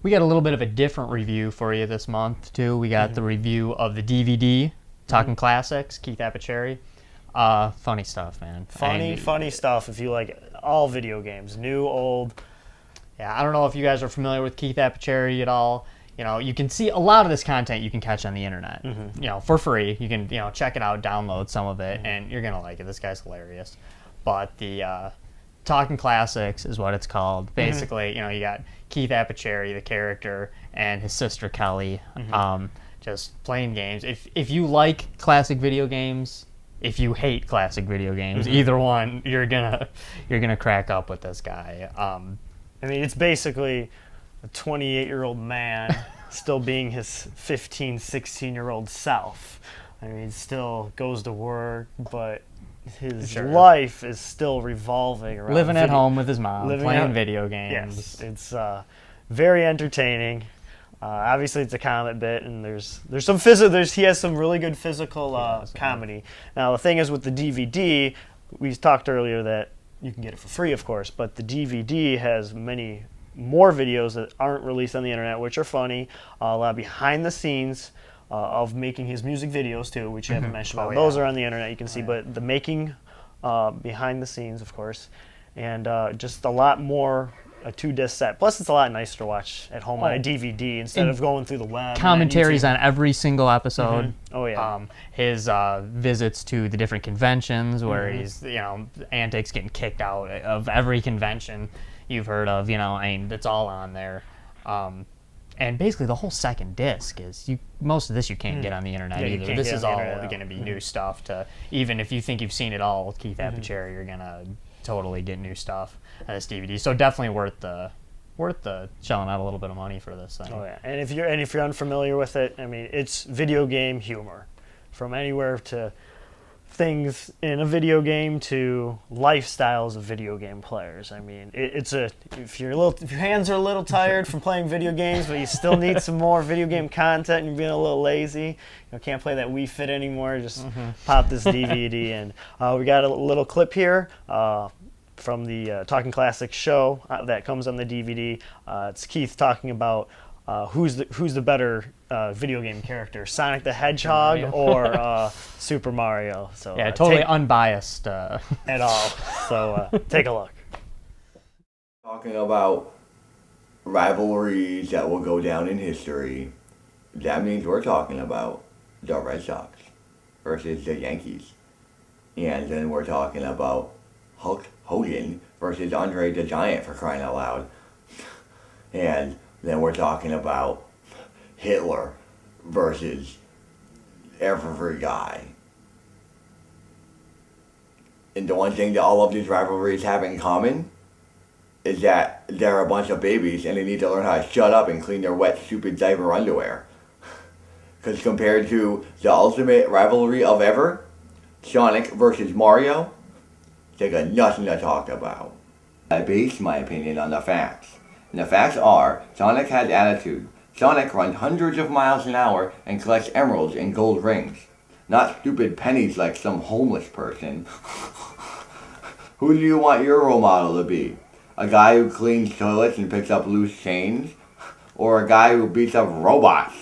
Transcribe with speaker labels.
Speaker 1: We got a little bit of a different review for you this month, too. We got the review of the DVD, Talking Classics, Keith Appicherry. Funny stuff, man.
Speaker 2: Funny stuff if you like all video games, new, old.
Speaker 1: Yeah, I don't know if you guys are familiar with Keith Appicherry at all. You know, you can see a lot of this content you can catch on the internet, you know, for free. You can, check it out, download some of it, and you're going to like it. This guy's hilarious. But the Talking Classics is what it's called. Basically, you got Keith Appicherry, the character, and his sister Kelly, just playing games. If you like classic video games, if you hate classic video games, either one, you're gonna crack up with this guy.
Speaker 2: I mean, it's basically a 28-year-old man still being his 15, 16-year-old self. I mean, still goes to work, but his life is still revolving around
Speaker 1: living at home with his mom, playing video games.
Speaker 2: Yes, it's very entertaining. Obviously, it's a comic bit, and there's some he has some really good physical comedy. Now, the thing is with the DVD, we talked earlier that you can get it for free, of course, but the DVD has many more videos that aren't released on the internet, which are funny. A lot of behind the scenes of making his music videos too, which you haven't mentioned about. Those are on the internet, you can see, but the making behind the scenes, of course, and just a lot more. A 2-disc set. Plus, it's a lot nicer to watch at home on a DVD instead of going through the web.
Speaker 1: Commentaries on every single episode.
Speaker 2: Oh yeah.
Speaker 1: His visits to the different conventions where he's antics, getting kicked out of every convention you've heard of. It's all on there. And basically, the whole second disc is most of this you can't get on the internet either. This is all going to be new stuff. Even if you think you've seen it all with Keith Appicherry, you're gonna totally get new stuff on this DVD. So definitely worth the shelling out a little bit of money for this thing.
Speaker 2: Oh yeah, and if you're unfamiliar with it, I mean, it's video game humor, from anywhere to things in a video game to lifestyles of video game players. I mean, if your hands are a little tired from playing video games, but you still need some more video game content, and you're being a little lazy, can't play that Wii Fit anymore, just pop this DVD in. We got a little clip here from the Talking Classics show that comes on the DVD. It's Keith talking about who's the better video game character, Sonic the Hedgehog or Super Mario. So
Speaker 1: totally unbiased
Speaker 2: at all. So take a look.
Speaker 3: Talking about rivalries that will go down in history, that means we're talking about the Red Sox versus the Yankees. And then we're talking about Hulk Hogan versus Andre the Giant, for crying out loud. And then we're talking about Hitler versus every guy. And the one thing that all of these rivalries have in common is that they're a bunch of babies and they need to learn how to shut up and clean their wet, stupid diaper underwear. Because compared to the ultimate rivalry of ever, Sonic versus Mario, they got nothing to talk about. I base my opinion on the facts. And the facts are, Sonic has attitude. Sonic runs hundreds of miles an hour and collects emeralds and gold rings. Not stupid pennies like some homeless person. Who do you want your role model to be? A guy who cleans toilets and picks up loose chains? Or a guy who beats up robots?